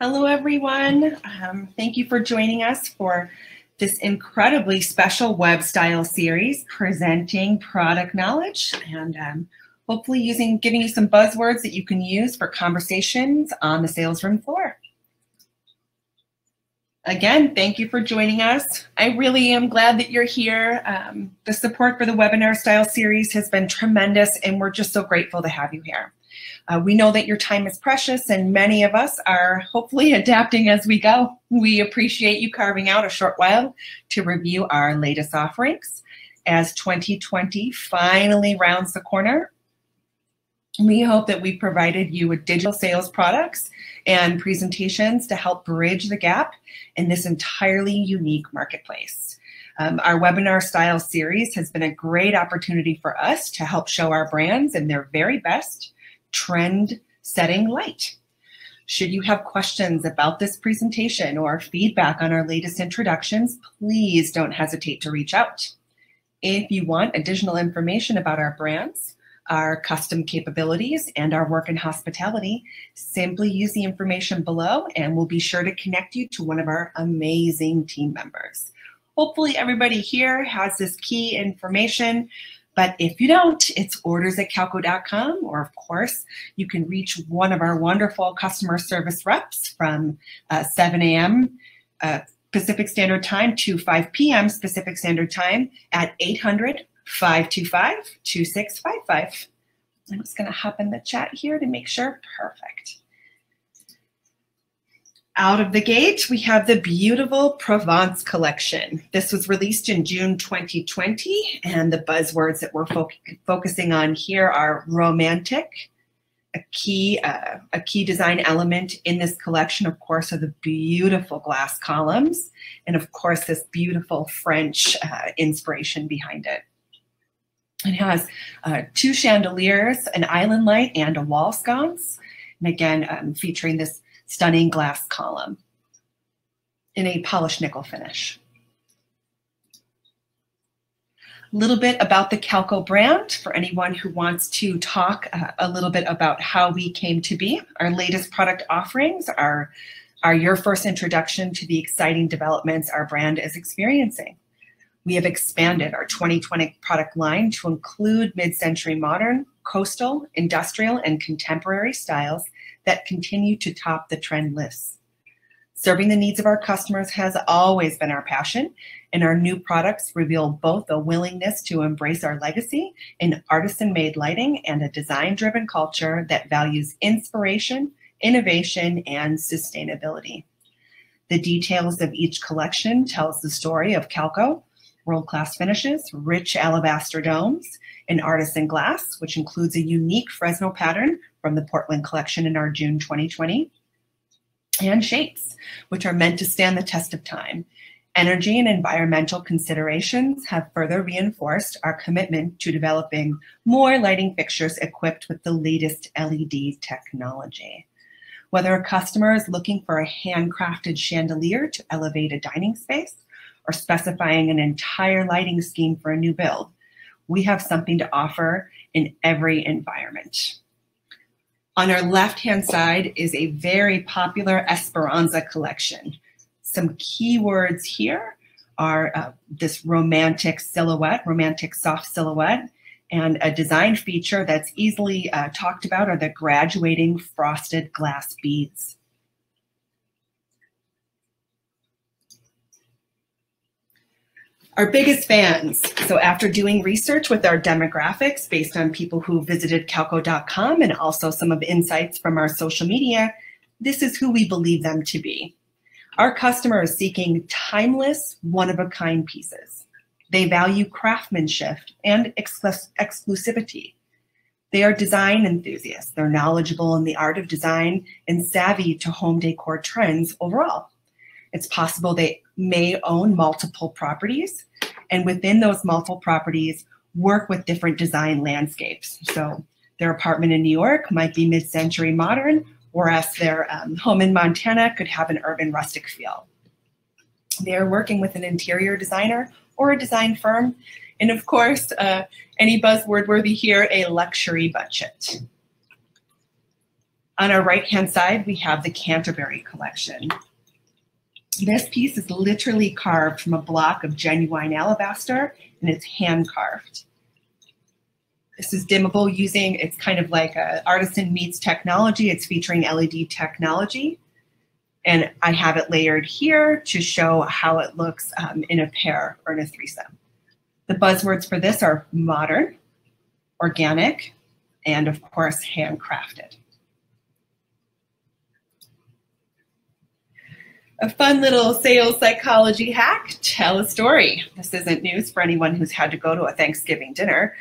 Hello, everyone. Thank you for joining us for this incredibly special web style series presenting product knowledge and hopefully giving you some buzzwords that you can use for conversations on the sales room floor. Again, thank you for joining us. I really am glad that you're here. The support for the webinar style series has been tremendous, and we're just so grateful to have you here. We know that your time is precious, and many of us are hopefully adapting as we go. We appreciate you carving out a short while to review our latest offerings. As 2020 finally rounds the corner, we hope that we provided you with digital sales products and presentations to help bridge the gap in this entirely unique marketplace. Our webinar style series has been a great opportunity for us to help show our brands in their very best trend-setting light. Should you have questions about this presentation or feedback on our latest introductions, please don't hesitate to reach out. If you want additional information about our brands, our custom capabilities, and our work in hospitality, simply use the information below and we'll be sure to connect you to one of our amazing team members. Hopefully everybody here has this key information. But if you don't, it's orders@calco.com, or of course, you can reach one of our wonderful customer service reps from 7 a.m. Pacific Standard Time to 5 p.m. Pacific Standard Time at 800-525-2655. I'm just going to hop in the chat here to make sure. Perfect. Out of the gate, we have the beautiful Provence Collection. This was released in June 2020, and the buzzwords that we're focusing on here are romantic. A key design element in this collection, of course, are the beautiful glass columns, and of course, this beautiful French inspiration behind it. It has 2 chandeliers, an island light, and a wall sconce, and again, featuring this stunning glass column in a polished nickel finish. A little bit about the Calco brand for anyone who wants to talk a little bit about how we came to be. Our latest product offerings are your first introduction to the exciting developments our brand is experiencing. We have expanded our 2020 product line to include mid-century modern, coastal, industrial, and contemporary styles that continue to top the trend lists. Serving the needs of our customers has always been our passion, and our new products reveal both a willingness to embrace our legacy in artisan-made lighting and a design-driven culture that values inspiration, innovation, and sustainability. The details of each collection tells the story of Calco: world-class finishes, rich alabaster domes, and artisan glass, which includes a unique Fresno pattern from the Portland collection in our June 2020, and shapes, which are meant to stand the test of time. Energy and environmental considerations have further reinforced our commitment to developing more lighting fixtures equipped with the latest LED technology. Whether a customer is looking for a handcrafted chandelier to elevate a dining space or specifying an entire lighting scheme for a new build, we have something to offer in every environment. On our left-hand side is a very popular Esperanza collection. Some keywords here are this romantic silhouette, romantic soft silhouette, and a design feature that's easily talked about are the graduating frosted glass beads. Our biggest fans. So after doing research with our demographics based on people who visited calco.com and also some of the insights from our social media, this is who we believe them to be. Our customer is seeking timeless, one-of-a-kind pieces. They value craftsmanship and exclusivity. They are design enthusiasts. They're knowledgeable in the art of design and savvy to home decor trends overall. It's possible they may own multiple properties, and within those multiple properties, work with different design landscapes. So their apartment in New York might be mid-century modern, whereas their home in Montana could have an urban rustic feel. They're working with an interior designer or a design firm, and of course, any buzzword worthy here, a luxury budget. On our right-hand side, we have the Canterbury Collection. This piece is literally carved from a block of genuine alabaster, and it's hand carved. This is dimmable using, it's kind of like a artisan meets technology. It's featuring LED technology. And I have it layered here to show how it looks in a pair or in a threesome. The buzzwords for this are modern, organic, and of course, handcrafted. A fun little sales psychology hack, tell a story. This isn't news for anyone who's had to go to a Thanksgiving dinner.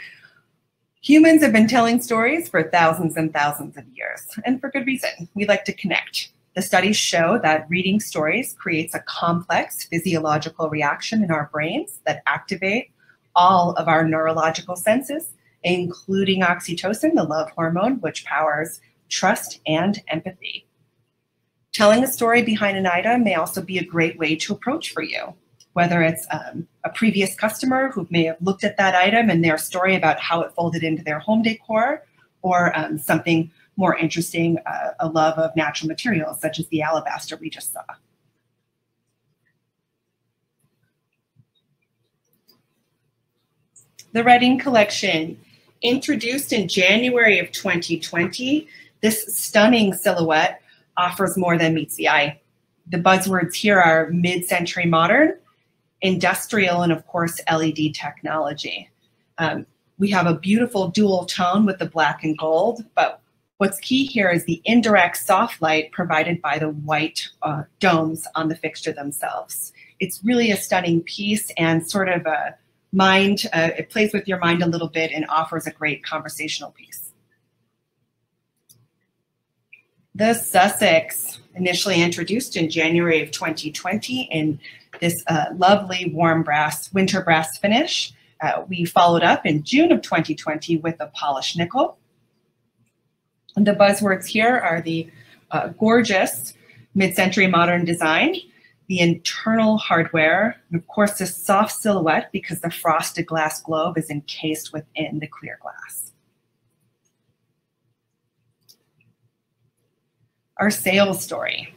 Humans have been telling stories for thousands and thousands of years, and for good reason. We like to connect. The studies show that reading stories creates a complex physiological reaction in our brains that activate all of our neurological senses, including oxytocin, the love hormone, which powers trust and empathy. Telling a story behind an item may also be a great way to approach for you, whether it's a previous customer who may have looked at that item and their story about how it folded into their home decor, or something more interesting, a love of natural materials, such as the alabaster we just saw. The Reading Collection, introduced in January of 2020, this stunning silhouette offers more than meets the eye. The buzzwords here are mid-century modern, industrial, and of course, LED technology. We have a beautiful dual tone with the black and gold, but what's key here is the indirect soft light provided by the white domes on the fixture themselves. It's really a stunning piece and sort of a mind, it plays with your mind a little bit and offers a great conversational piece. The Sussex, initially introduced in January of 2020 in this lovely warm brass, winter brass finish. We followed up in June of 2020 with a polished nickel. And the buzzwords here are the gorgeous mid-century modern design, the internal hardware, and of course this soft silhouette because the frosted glass globe is encased within the clear glass. Our sales story.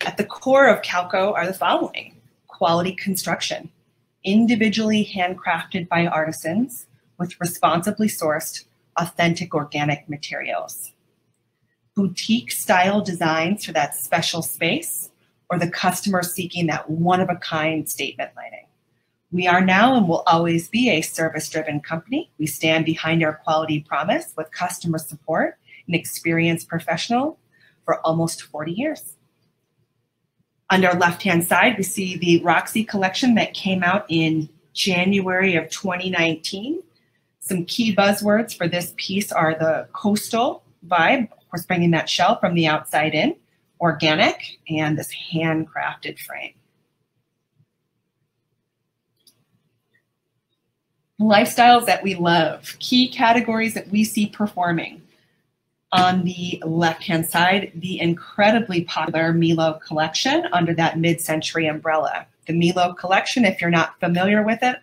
At the core of Calco are the following: quality construction, individually handcrafted by artisans with responsibly sourced, authentic organic materials. Boutique style designs for that special space or the customer seeking that one-of-a-kind statement lighting. We are now and will always be a service-driven company. We stand behind our quality promise with customer support and experienced professional for almost 40 years. On our left-hand side, we see the Roxy collection that came out in January of 2019. Some key buzzwords for this piece are the coastal vibe, of course bringing that shell from the outside in, organic, and this handcrafted frame. Lifestyles that we love, key categories that we see performing. On the left-hand side, the incredibly popular Milano Collection under that mid-century umbrella. The Milano Collection, if you're not familiar with it,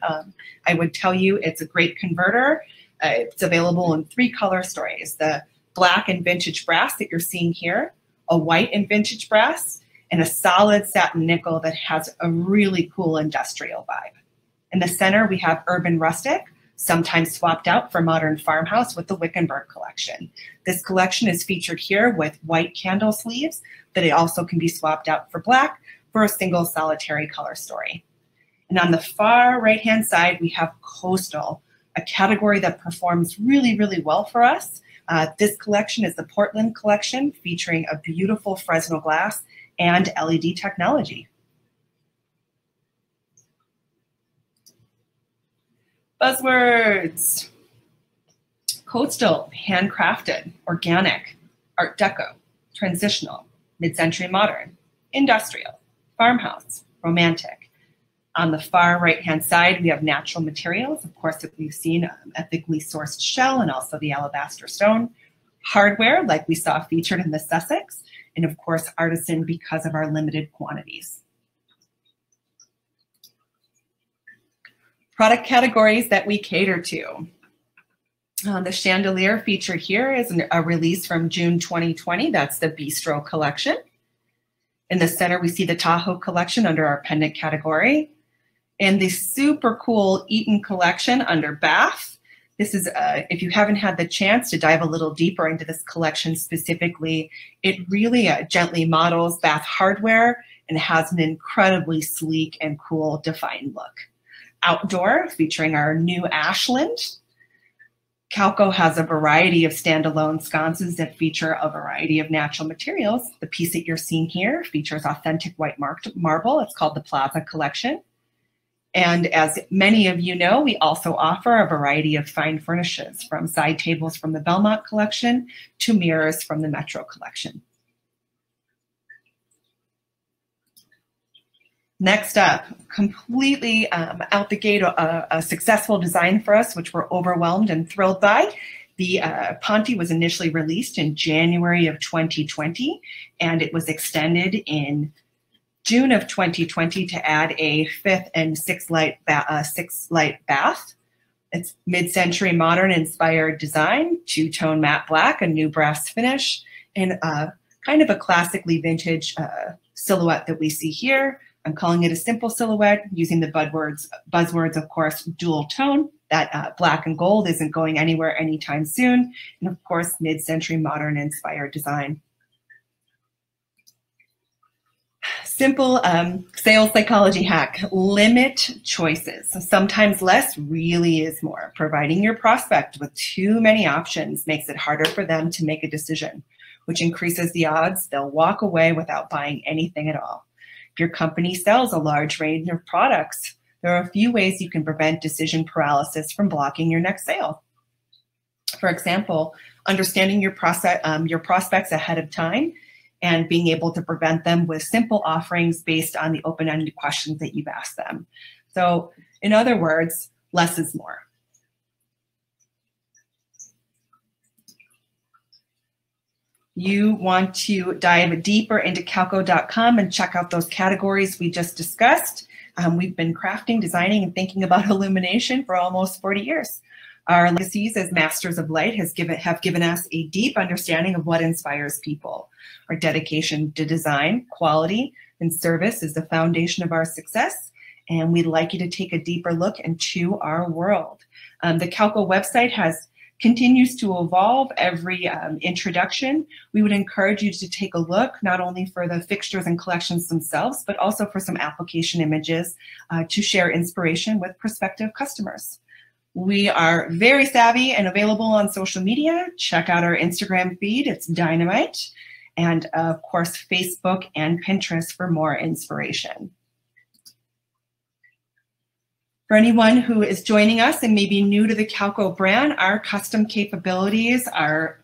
I would tell you it's a great converter. It's available in 3 color stories: the black and vintage brass that you're seeing here, a white and vintage brass, and a solid satin nickel that has a really cool industrial vibe. In the center, we have urban rustic, sometimes swapped out for modern farmhouse with the Wickenburg collection. This collection is featured here with white candle sleeves, but it also can be swapped out for black for a single solitary color story. And on the far right-hand side, we have coastal, a category that performs really, really well for us. This collection is the Portland collection, featuring a beautiful Fresnel glass and LED technology. Buzzwords: coastal, handcrafted, organic, art deco, transitional, mid-century modern, industrial, farmhouse, romantic. On the far right-hand side, we have natural materials, of course, that we've seen, ethically sourced shell and also the alabaster stone. Hardware, like we saw featured in the Sussex, and of course, artisan because of our limited quantities. Product categories that we cater to. The chandelier featured here is a release from June 2020. That's the Bistro Collection. In the center, we see the Tahoe Collection under our pendant category. And the super cool Eaton Collection under bath. This is, if you haven't had the chance to dive a little deeper into this collection specifically, it really gently models bath hardware and has an incredibly sleek and cool defined look. Outdoor, featuring our new Ashland. Calco has a variety of standalone sconces that feature a variety of natural materials. The piece that you're seeing here features authentic white marble. It's called the Plaza Collection. And as many of you know, we also offer a variety of fine furnishes, from side tables from the Belmont Collection to mirrors from the Metro Collection. Next up, completely out the gate, a successful design for us, which we're overwhelmed and thrilled by. The Ponte was initially released in January of 2020, and it was extended in June of 2020 to add a 5th and 6th light bath. It's mid-century modern inspired design, two-tone matte black, a new brass finish, and kind of a classically vintage silhouette that we see here. I'm calling it a simple silhouette using the buzzwords, of course, dual tone. That black and gold isn't going anywhere anytime soon. And of course, mid-century modern inspired design. Simple sales psychology hack: limit choices. So sometimes less really is more. Providing your prospect with too many options makes it harder for them to make a decision, which increases the odds they'll walk away without buying anything at all. If your company sells a large range of products, there are a few ways you can prevent decision paralysis from blocking your next sale. For example, understanding your prospects ahead of time and being able to prevent them with simple offerings based on the open-ended questions that you've asked them. So in other words, less is more. You want to dive deeper into calco.com and check out those categories we just discussed. We've been crafting, designing, and thinking about illumination for almost 40 years. Our legacies as masters of light have given us a deep understanding of what inspires people. Our dedication to design, quality, and service is the foundation of our success, and we'd like you to take a deeper look into our world. The Calco website continues to evolve every introduction. We would encourage you to take a look, not only for the fixtures and collections themselves, but also for some application images to share inspiration with prospective customers. We are very savvy and available on social media. Check out our Instagram feed, it's dynamite. And of course, Facebook and Pinterest for more inspiration. For anyone who is joining us and may be new to the Calco brand, our custom capabilities are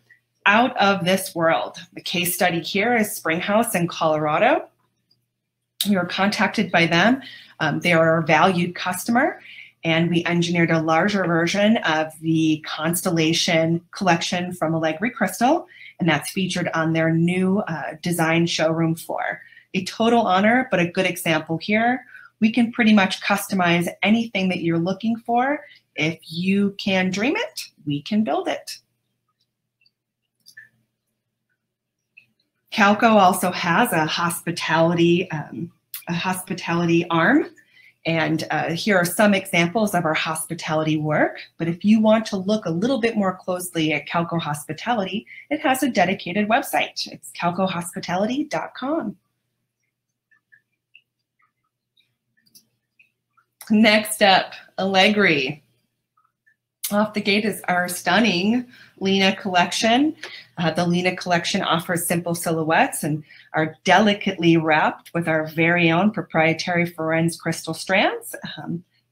out of this world. The case study here is Springhouse in Colorado. We were contacted by them. They are a valued customer, and we engineered a larger version of the Constellation collection from Allegri Crystal, and that's featured on their new design showroom floor. A total honor, but a good example here. We can pretty much customize anything that you're looking for. If you can dream it, we can build it. Calco also has a hospitality arm. And here are some examples of our hospitality work. But if you want to look a little bit more closely at Calco Hospitality, it has a dedicated website. It's calcohospitality.com. Next up, Allegri. Off the gate is our stunning Lena Collection. The Lena Collection offers simple silhouettes and are delicately wrapped with our very own proprietary Provence crystal strands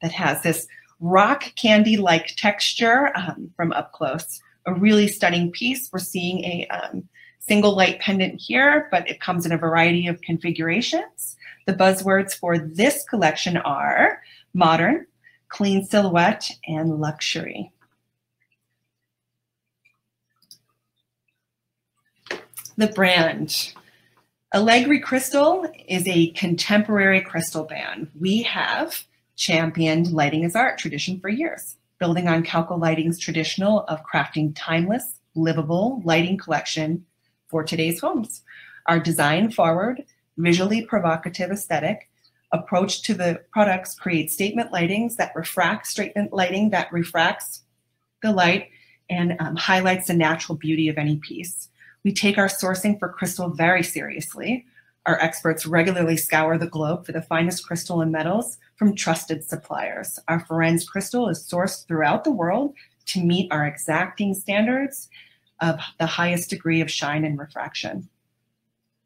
that has this rock candy-like texture from up close. A really stunning piece. We're seeing a single light pendant here, but it comes in a variety of configurations. The buzzwords for this collection are modern, clean silhouette, and luxury. The brand. Allegri Crystal is a contemporary crystal band. We have championed lighting as art tradition for years. building on Calco Lighting's traditional of crafting timeless, livable lighting collection for today's homes. Our design-forward, visually provocative aesthetic approach to the products creates statement lighting that refracts the light and highlights the natural beauty of any piece. We take our sourcing for crystal very seriously. Our experts regularly scour the globe for the finest crystal and metals from trusted suppliers. Our Provence Crystal is sourced throughout the world to meet our exacting standards of the highest degree of shine and refraction.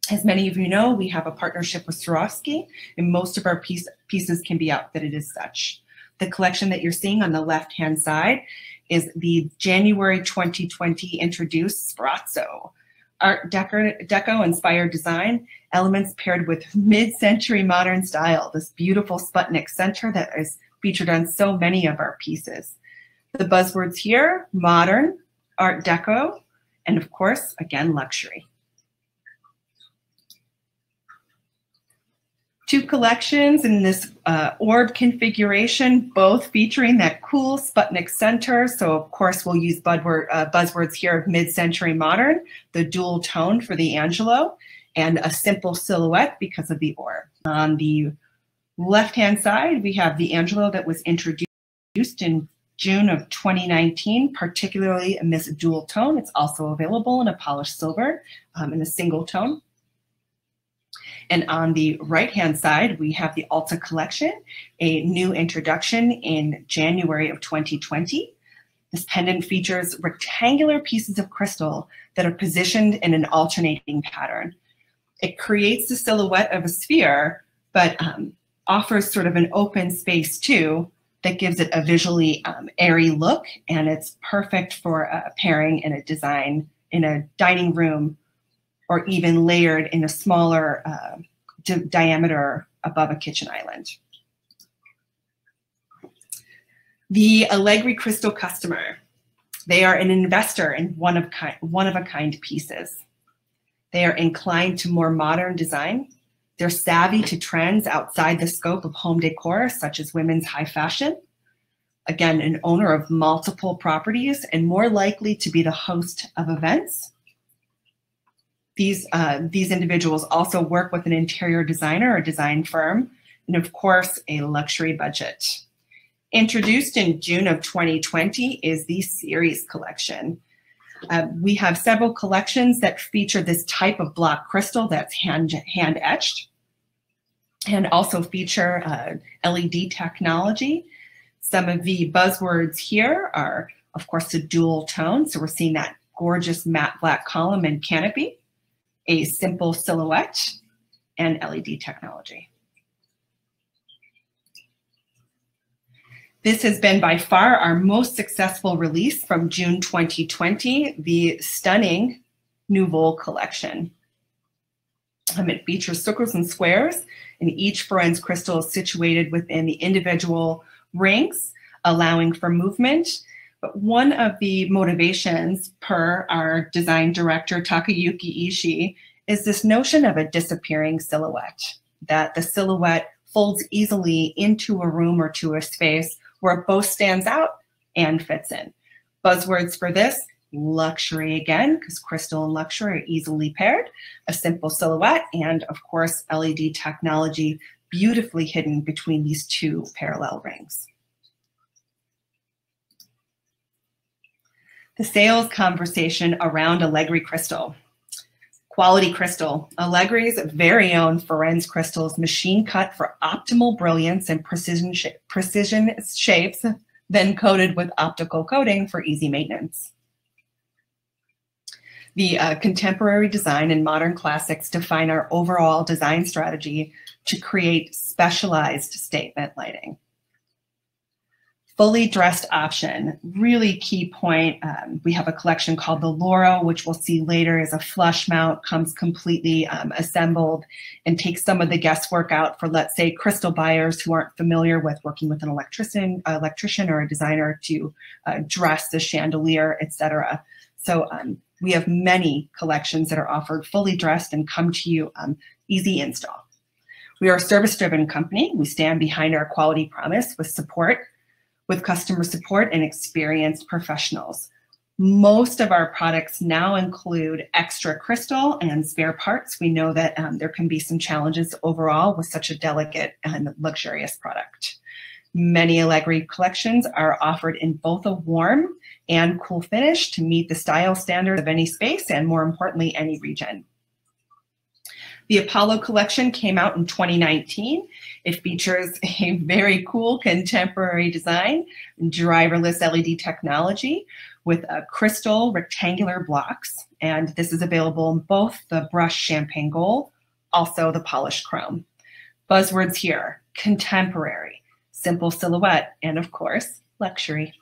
As many of you know, we have a partnership with Roxy, and most of our pieces can be outfitted as such. The collection that you're seeing on the left-hand side is the January 2020 introduced Strato. Art Deco-inspired design, elements paired with mid-century modern style, this beautiful Sputnik center that is featured on so many of our pieces. The buzzwords here, modern, Art Deco, and of course, again, luxury. Two collections in this orb configuration, both featuring that cool Sputnik center. So of course we'll use buzzwords here of mid-century modern, the dual tone for the Angelo, and a simple silhouette because of the orb. On the left-hand side, we have the Angelo that was introduced in June of 2019, particularly in this dual tone. It's also available in a polished silver in a single tone. And on the right-hand side, we have the Alta Collection, a new introduction in January of 2020. This pendant features rectangular pieces of crystal that are positioned in an alternating pattern. It creates the silhouette of a sphere, but offers sort of an open space too that gives it a visually airy look, and it's perfect for pairing in a design in a dining room, or even layered in a smaller diameter above a kitchen island. The Allegri Crystal customer. They are an investor in one-of-a-kind pieces. They are inclined to more modern design. They're savvy to trends outside the scope of home decor, such as women's high fashion. Again, an owner of multiple properties and more likely to be the host of events. These individuals also work with an interior designer or design firm, and of course, a luxury budget. Introduced in June of 2020 is the Series Collection. We have several collections that feature this type of block crystal that's hand etched, and also feature LED technology. Some of the buzzwords here are, of course, the dual tone. So we're seeing that gorgeous matte black column and canopy, a simple silhouette, and LED technology. This has been by far our most successful release from June 2020, the stunning Nouveau Collection. It features circles and squares, and each Provence crystal is situated within the individual rings, allowing for movement. But one of the motivations, per our design director, Takayuki Ishii, is this notion of a disappearing silhouette, that the silhouette folds easily into a room or to a space where it both stands out and fits in. Buzzwords for this, luxury again, because crystal and luxury are easily paired, a simple silhouette, and of course, LED technology beautifully hidden between these two parallel rings. The sales conversation around Allegri Crystal. Quality crystal. Allegri's very own Provence crystals, machine cut for optimal brilliance and precision shapes, then coated with optical coating for easy maintenance. The contemporary design and modern classics define our overall design strategy to create specialized statement lighting. Fully dressed option, really key point. We have a collection called the Loro, which we'll see later is a flush mount, comes completely assembled and takes some of the guesswork out for, let's say, crystal buyers who aren't familiar with working with an electrician or a designer to dress the chandelier, etc. So we have many collections that are offered fully dressed and come to you easy install. We are a service-driven company. We stand behind our quality promise with support. with customer support and experienced professionals. Most of our products now include extra crystal and spare parts. We know that there can be some challenges overall with such a delicate and luxurious product. Many Allegri collections are offered in both a warm and cool finish to meet the style standards of any space and, more importantly, any region. The Apollo collection came out in 2019. It features a very cool contemporary design, driverless LED technology with crystal rectangular blocks. And this is available in both the brushed champagne gold, also the polished chrome. Buzzwords here: contemporary, simple silhouette, and of course, luxury.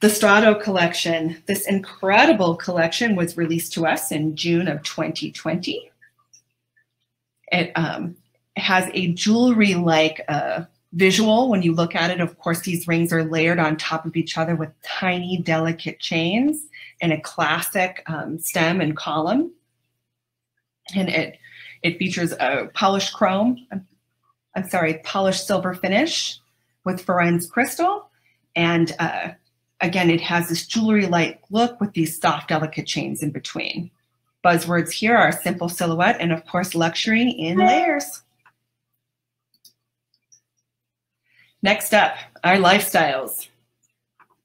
The Strato Collection. This incredible collection was released to us in June of 2020. It has a jewelry-like visual when you look at it. Of course, these rings are layered on top of each other with tiny, delicate chains and a classic stem and column. And it features a polished polished silver finish with Provence Crystal. And again, it has this jewelry-like look with these soft, delicate chains in between. Buzzwords here are simple silhouette and, of course, luxury in layers. Next up, our lifestyles.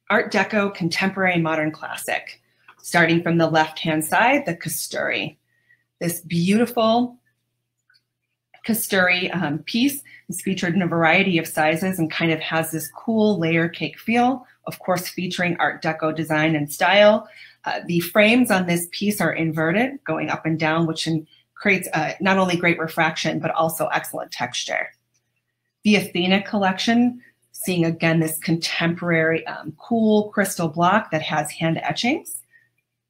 Art Deco, contemporary, modern, classic. Starting from the left-hand side, the Casturi. This beautiful Casturi piece is featured in a variety of sizes and kind of has this cool layer cake feel, of course, featuring Art Deco design and style. The frames on this piece are inverted, going up and down, which creates not only great refraction, but also excellent texture. The Athena collection, seeing again this contemporary cool crystal block that has hand etchings.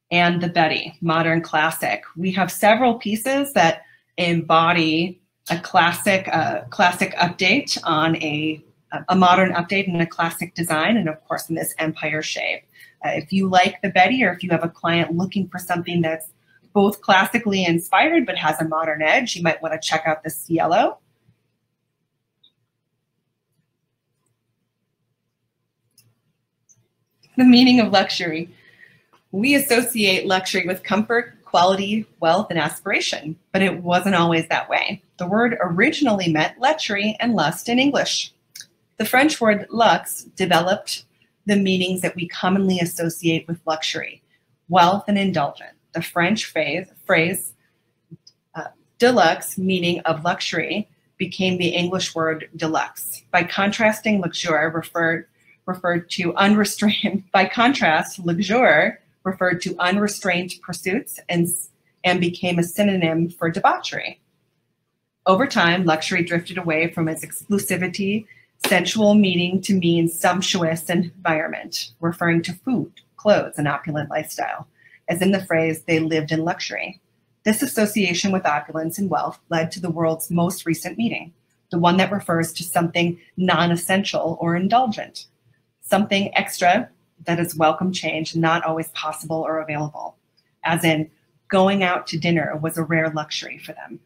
And the Betty, modern classic. We have several pieces that embody a classic update on a modern update and a classic design, and of course in this empire shape. If you like the Betty, or if you have a client looking for something that's both classically inspired but has a modern edge, you might want to check out this yellow. The meaning of luxury. We associate luxury with comfort, quality, wealth, and aspiration, but it wasn't always that way. The word originally meant lechery and lust in English. The French word luxe developed the meanings that we commonly associate with luxury: wealth and indulgent. The French phrase deluxe, meaning of luxury, became the English word deluxe. By contrasting, luxure referred to unrestrained. By contrast, luxure referred to unrestrained pursuits and became a synonym for debauchery. Over time, luxury drifted away from its exclusivity, sensual meaning to mean sumptuous environment, referring to food, clothes, and opulent lifestyle. As in the phrase, they lived in luxury. This association with opulence and wealth led to the world's most recent meaning, the one that refers to something non-essential or indulgent, something extra that is welcome change, not always possible or available, as in going out to dinner was a rare luxury for them.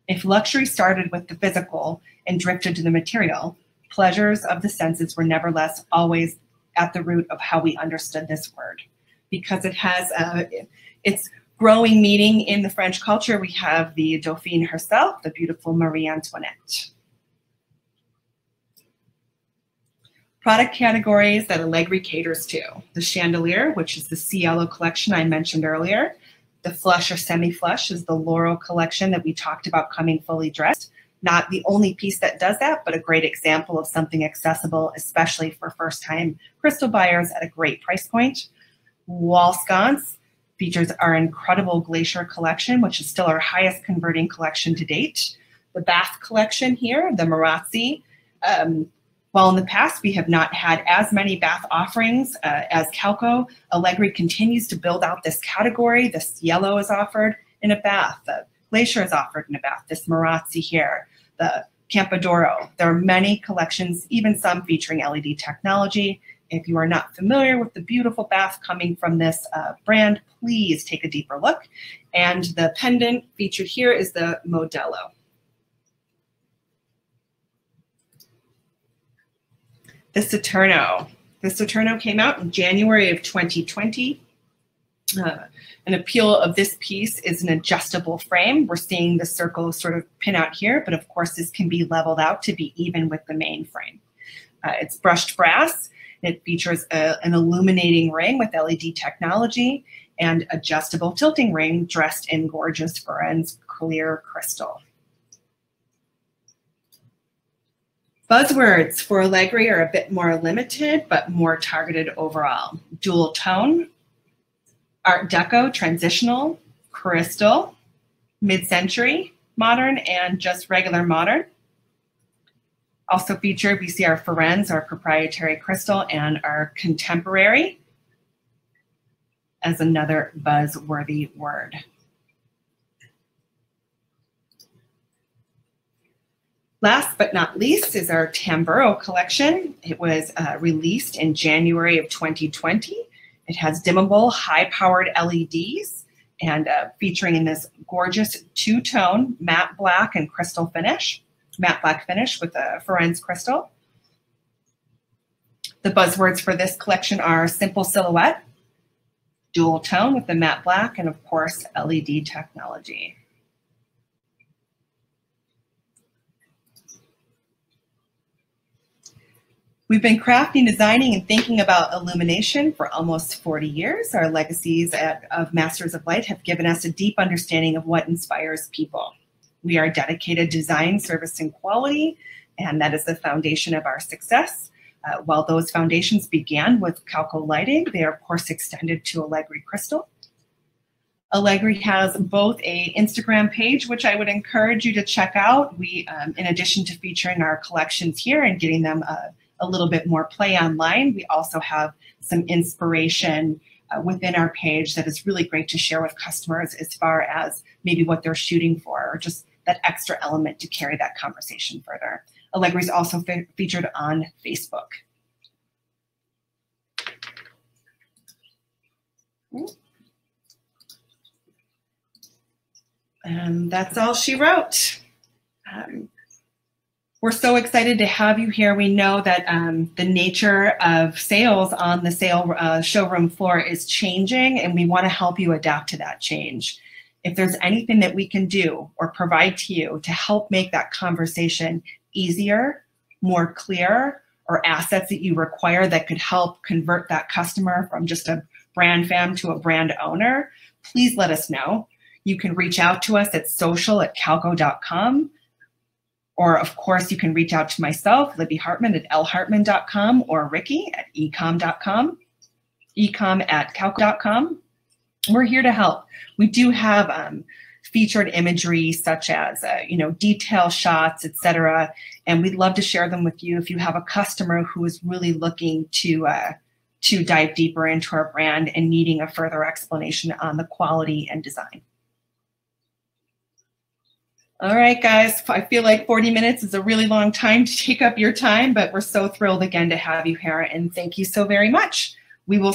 If luxury started with the physical and drifted to the material, pleasures of the senses were nevertheless always at the root of how we understood this word. Because it has its growing meaning in the French culture, we have the Dauphine herself, the beautiful Marie Antoinette. Product categories that Allegri caters to: the chandelier, which is the Cielo collection I mentioned earlier. The flush or semi-flush is the Laurel collection that we talked about, coming fully dressed. Not the only piece that does that, but a great example of something accessible, especially for first-time crystal buyers at a great price point. Wall sconce features our incredible Glacier collection, which is still our highest converting collection to date. The bath collection here, the Roxy. While in the past we have not had as many bath offerings as Calco, Allegri continues to build out this category. This yellow is offered in a bath. The Glacier is offered in a bath. This Marazzi here, the Campadoro. There are many collections, even some featuring LED technology. If you are not familiar with the beautiful bath coming from this brand, please take a deeper look. And the pendant featured here is the Modello. The Saturno. The Saturno came out in January of 2020. An appeal of this piece is an adjustable frame. We're seeing the circle sort of pin out here, but of course this can be leveled out to be even with the main frame. It's brushed brass. It features an illuminating ring with LED technology and adjustable tilting ring dressed in gorgeous Provence clear crystal. Buzzwords for Allegri are a bit more limited, but more targeted overall. Dual tone, Art Deco, transitional, crystal, mid-century, modern, and just regular modern. Also featured, we see our Provence, our proprietary crystal, and our contemporary as another buzzworthy word. Last but not least is our Tambour collection. It was released in January of 2020. It has dimmable, high-powered LEDs and featuring in this gorgeous two-tone matte black and crystal finish, matte black finish with a Provence crystal. The buzzwords for this collection are simple silhouette, dual tone with the matte black, and of course, LED technology. We've been crafting, designing, and thinking about illumination for almost 40 years. Our legacies of Masters of Light have given us a deep understanding of what inspires people. We are dedicated to design, service, and quality, and that is the foundation of our success. While those foundations began with Calco lighting, they are of course extended to Allegri Crystal. Allegri has both an Instagram page, which I would encourage you to check out. We, in addition to featuring our collections here and getting them a little bit more play online, we also have some inspiration within our page that is really great to share with customers as far as maybe what they're shooting for, or just that extra element to carry that conversation further. Allegri is also featured on Facebook. And that's all she wrote. We're so excited to have you here. We know that the nature of sales on the showroom floor is changing, and we want to help you adapt to that change. If there's anything that we can do or provide to you to help make that conversation easier, more clear, or assets that you require that could help convert that customer from just a brand fam to a brand owner, please let us know. You can reach out to us at social@calco.com. Or of course, you can reach out to myself, Libby Hartman at lhartman.com, or Ricky at ecom.com, ecom@calco.com. We're here to help. We do have featured imagery such as detail shots, etc., and we'd love to share them with you if you have a customer who is really looking to dive deeper into our brand and needing a further explanation on the quality and design. All right, guys, I feel like 40 minutes is a really long time to take up your time, but we're so thrilled again to have you here, and thank you so very much. We will